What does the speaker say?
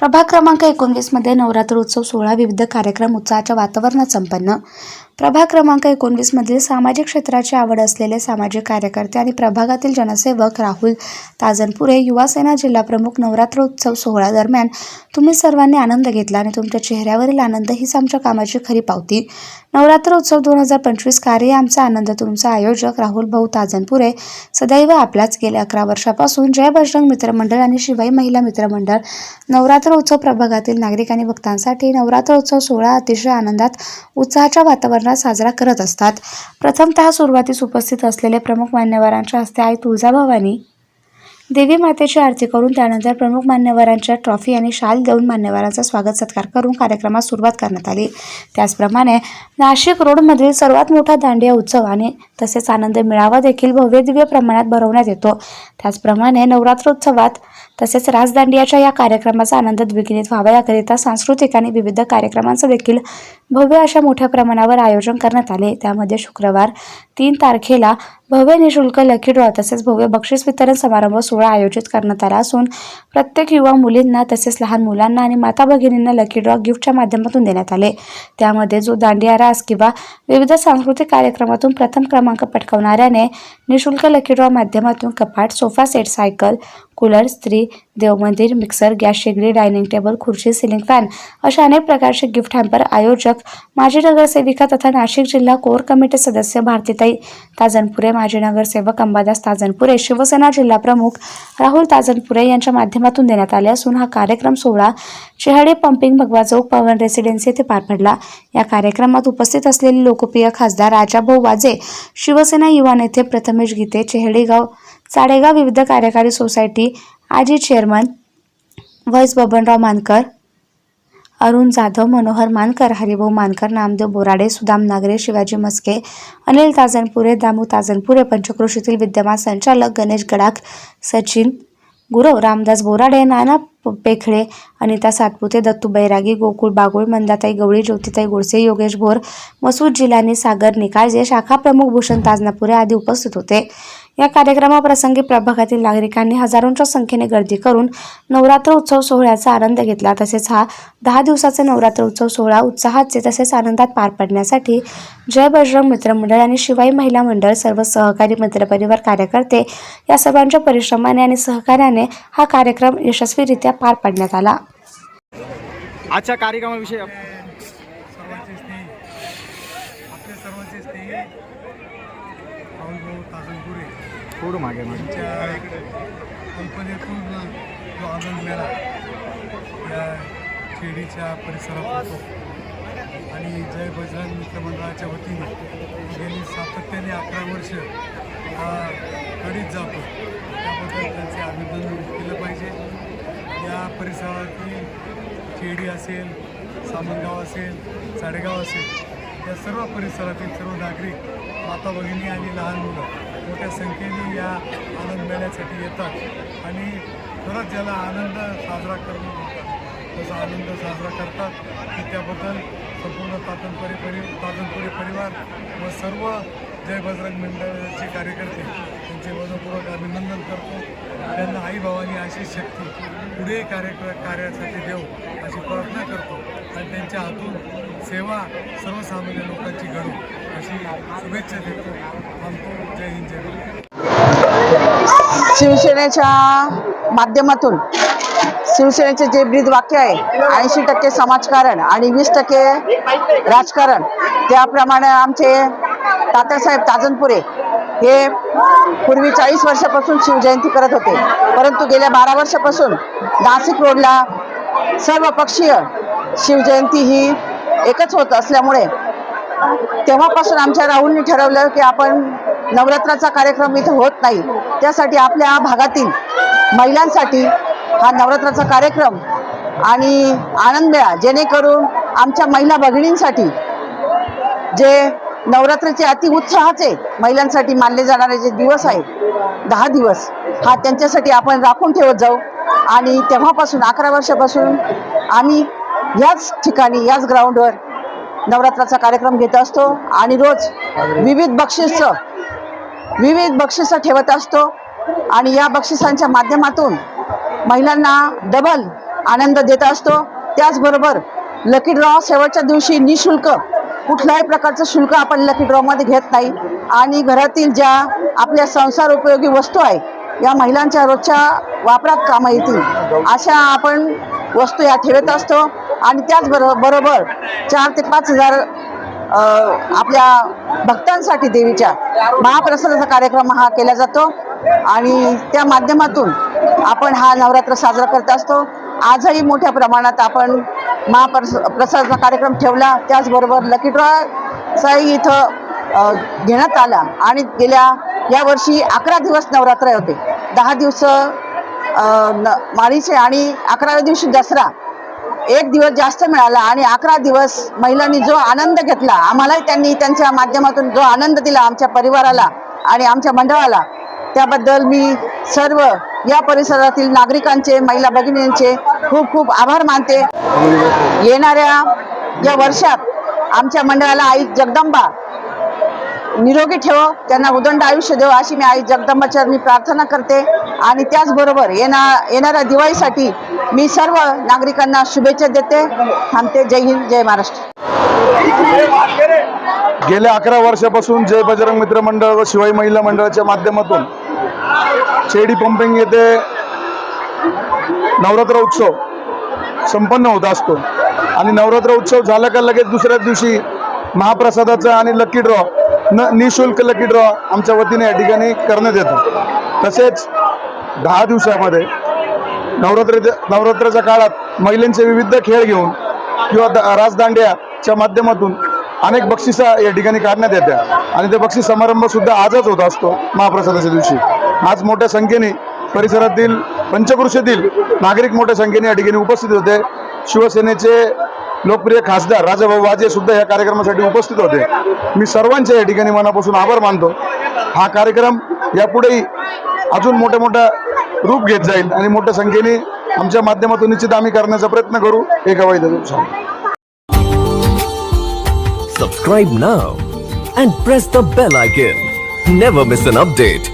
प्रभाग क्रमांक 19 मध्ये नवरात्र उत्सव सोहळा विविध कार्यक्रम उत्साहाच्या वातावरणात संपन्न। प्रभाग क्रमांक 19 मधील सामाजिक क्षेत्राची आवड असलेले सामाजिक कार्यकर्ते आणि प्रभागातील जनसेवक राहुल ताजनपुरे, युवा सेना जिल्हा प्रमुख, नवरात्र उत्सव सोहळा दरम्यान तुम्ही सर्वांनी आनंद घेतला आणि तुमच्या चेहऱ्यावरील आनंद हीच आमच्या कामाची खरी पावती। नवरात्र उत्सव 2025 कार्य आमचा आनंद। तुमचा आयोजक राहुल भाऊ ताजनपुरे सदैव आपल्याच। गेल्या 11 वर्षापासून जय बजरंग मित्रमंडळ आणि शिवाई महिला मित्रमंडळ नवरात्र उत्सव प्रभागातील नागरिक आणि भक्तांसाठी नवरात्र उत्सव सोहळा अतिशय आनंदात उत्साहाच्या वातावरणात साजरा करत असतात। प्रथमतः सुरुवातीस उपस्थित असलेले प्रमुख मान्यवरांच्या हस्ते आई तुळजाभवानी देवी मातेची आरती करून त्यानंतर प्रमुख मान्यवरांच्या ट्रॉफी आणि शाल देऊन मान्यवरांचा स्वागत सत्कार करून कार्यक्रमास सुरुवात करण्यात आली। त्याचप्रमाणे नाशिक रोडमधील सर्वात मोठा दांडिया उत्सव आणि तसेच आनंद मेळावा देखील भव्य दिव्य प्रमाणात भरवण्यात येतो। त्याचप्रमाणे नवरात्रोत्सवात तसेच राजदांडियाच्या या कार्यक्रमाचा आनंद द्विगुणित व्हावा याकरिता सांस्कृतिक आणि विविध कार्यक्रमांचं देखील भव्य अशा मोठ्या प्रमाणावर आयोजन करण्यात आले। त्यामध्ये शुक्रवार 3 तारखेला भव्य निशुल्क लकी ड्रॉ तसेच भव्य बक्षीस वितरण समारंभ सोहळा आयोजित करण्यात आला असून प्रत्येक युवा मुलींना तसेच लहान मुलांना आणि माता भगिनींना लकी ड्रॉ गिफ्टच्या माध्यमातून देण्यात आले। त्यामध्ये जो दांडिया रास किंवा विविध सांस्कृतिक कार्यक्रमातून प्रथम क्रमांक पटकावणाऱ्याने निशुल्क लकी ड्रॉ माध्यमातून कपाट, सोफा सेट, सायकल, कूलर, स्त्री, देवमंदिर, मिक्सर, गॅस शेगडी, डायनिंग टेबल, खुर्ची, सिलिंग फॅन अशा अनेक प्रकारचे गिफ्ट हॅम्पर आयोजक माजी नगरसेविका तथा नाशिक जिल्हा कोर कमिटी सदस्य भारतीताई ताजनपुरे, माजी नगरसेवक अंबादास ताजनपुरे, शिवसेना जिल्हा प्रमुख राहुल ताजनपुरे यांच्या माध्यमातून देण्यात आले असून हा कार्यक्रम सोहळा चेहडे पंपिंग भगवा चौक पवन रेसिडेन्सी येथे पार पडला। या कार्यक्रमात उपस्थित असलेले लोकप्रिय खासदार राजाभाऊ वाजे, शिवसेना युवा नेते प्रथमेश गीते, चेहडेगाव चाडेगाव विविध कार्यकारी सोसायटी आजी चेअरमन व्हाईस बबनराव मानकर, अरुण जाधव, मनोहर मानकर, हरिभाऊ मानकर, नामदेव बोराडे, सुदाम नागरे, शिवाजी मस्के, अनिल ताजनपुरे, दामू ताजनपुरे, पंचक्रोशीतील विद्यमान संचालक गणेश गडाख, सचिन गुरव, रामदास बोराडे, नाना पेखळे, अनिता सातपुते, दत्तू बैरागी, गोकुळ बागुळ, मंदाताई गवळी, ज्योतिताई गोडसे, योगेश भोर, मसूद जिलानी, सागर निकाळजे, शाखा प्रमुख भूषण ताजनपुरे आदी उपस्थित होते। या कार्यक्रमाप्रसंगी प्रभागातील नागरिकांनी हजारोंच्या संख्येने गर्दी करून नवरात्र उत्सव सोहळ्याचा आनंद घेतला। तसेच हा 10 दिवसाचा नवरात्र उत्सव सोहळा उत्साहाचे तसेच आनंदात पार पडण्यासाठी जय बजरंग मित्रमंडळ आणि शिवाई महिला मंडळ, सर्व सहकारी मित्रपरिवार, कार्यकर्ते या सर्वांच्या परिश्रमाने आणि सहकार्याने हा कार्यक्रम यशस्वीरित्या पार पाडण्यात आला। आजच्या कार्यक्रमाविषयी थोडं मागे कंपनीतून जो आनंद मिळाला या खेडीच्या परिसरात होतो आणि जय बजरंग मित्रमंडळाच्या वतीने गेली सातत्याने 11 वर्ष हा घडीत जातो, त्याबद्दल त्यांचे अभिनंदन केलं पाहिजे। या परिसरातील खेडी असेल, सामनगाव असेल, चाडेगाव असेल या सर्व परिसरातील सर्व नागरिक, माता भगिनी आणि लहान मुलं मोठ्या संख्येने या आनंद मेळ्यासाठी येतात आणि खरंच ज्याला आनंद साजरा करणं होतात तसा आनंद साजरा करतात की त्याबद्दल संपूर्ण ताजनपुरे परिवार व सर्व जय बजरंग मंडळाचे कार्यकर्ते त्यांचे मनपूर्वक अभिनंदन करतो। त्यांना आईभावानी अशी शक्ती पुढे कार्यासाठी देऊ अशी प्रार्थना करतो आणि त्यांच्या हातून सेवा सर्वसामान्य लोकांची घडू अशी शुभेच्छा देतो। थांबतो। जय हिंद, जय भारत। शिवसेनेच्या माध्यमातून शिवसेनेचे जे ब्रीद वाक्य आहे 80% समाजकारण आणि 20% राजकारण, त्याप्रमाणे आमचे तात्यासाहेब ताजनपुरे हे पूर्वी 40 वर्षापासून शिवजयंती करत होते, परंतु गेल्या 12 वर्षापासून नाशिक रोडला सर्वपक्षीय शिवजयंती ही एकच होत असल्यामुळे तेव्हापासून आमच्या राहुलने ठरवलं की आपण नवरात्राचा कार्यक्रम इथे होत नाही, त्यासाठी आपल्या भागातील महिलांसाठी हा नवरात्राचा कार्यक्रम आणि आनंद मेळा, जेणेकरून आमच्या महिला भगिनींसाठी जे नवरात्राचे अतिउत्साहाचे महिलांसाठी मानले जाणारे जे दिवस आहेत 10 दिवस, हा त्यांच्यासाठी आपण राखून ठेवत जाऊ। आणि तेव्हापासून 11 वर्षापासून आम्ही याच ठिकाणी याच ग्राउंडवर नवरात्राचा कार्यक्रम घेत असतो आणि रोज विविध बक्षिसं ठेवत असतो आणि या बक्षिसांच्या माध्यमातून महिलांना डबल आनंद देत असतो. त्याचबरोबर लकी ड्रॉ शेवटच्या दिवशी निशुल्क, कुठल्याही प्रकारचं शुल्क आपण लकी ड्रॉमध्ये घेत नाही आणि घरातील ज्या आपल्या संसार उपयोगी वस्तू आहे या महिलांच्या रोजच्या वापरात कामं येतील अशा आपण वस्तू या ठेवत असतो. आणि त्याचबरोबर 4 ते 5 हजार आपल्या भक्तांसाठी देवीच्या महाप्रसादाचा कार्यक्रम हा केला जातो आणि त्या माध्यमातून आपण हा नवरात्र साजरा करत असतो. आजही मोठ्या प्रमाणात आपण महाप्रसादाचा कार्यक्रम ठेवला. त्याचबरोबर लकी ड्रॉचाही इथं घेण्यात आला आणि या वर्षी 11 दिवस नवरात्र होते. 10 दिवस माळीचे आणि 11व्या दिवशी दसरा. 1 दिवस जास्त मिळाला आणि 11 दिवस महिलांनी जो आनंद घेतला, आम्हालाही त्यांनी त्यांच्या माध्यमातून जो आनंद दिला आमच्या परिवाराला आणि आमच्या मंडळाला, त्याबद्दल मी सर्व या परिसरातील नागरिकांचे, महिला भगिनींचे खूप खूप आभार मानते. येणाऱ्या या वर्षात आमच्या मंडळाला आई जगदंबा निरोगी ठेवो, त्यांना उदंड आयुष्य देव अशी मी आई जगदंबाचरणी प्रार्थना करते. आणि त्याचबरोबर येणाऱ्या दिवाळीसाठी मी सर्व नागरिकांना शुभेच्छा देते. थांबते. जय हिंद, जय महाराष्ट्र. गेल्या 11 वर्षापासून जय बजरंग मित्र मंडळ व शिवाई महिला मंडळाच्या माध्यमातून शेडी पंपिंग येथे नवरात्र उत्सव संपन्न होत असतो आणि नवरात्र उत्सव झाला का लगेच दुसऱ्या दिवशी महाप्रसादाचा आणि लकी ड्रॉ निशुल्क लकी ड्रॉ आमच्या वतीने या ठिकाणी करण्यात येतो. तसेच 10 दिवसामध्ये नवरात्राच्या काळात महिलांचे विविध खेळ घेऊन किंवा राजदांड्याच्या माध्यमातून अनेक बक्षिसा या ठिकाणी काढण्यात येतात आणि ते बक्षीस समारंभ सुद्धा आजच होत असतो महाप्रसादाच्या दिवशी. आज मोठ्या संख्येने परिसरातील पंचक्रोशीतील नागरिक मोठ्या संख्येने या ठिकाणी उपस्थित होते. शिवसेनेचे लोकप्रिय खासदार राजाभाऊ वाजे सुद्धा या कार्यक्रमासाठी उपस्थित होते. मी सर्वांचे या ठिकाणी मनापासून आभार मानतो. हा कार्यक्रम यापुढेही अजून मोठ्या रूप घेत जाईल आणि मोठ्या संख्येने आमच्या माध्यमातून निश्चित आम्ही करण्याचा प्रयत्न करू. एक अवैध Subscribe now and press the bell icon. Never miss an update.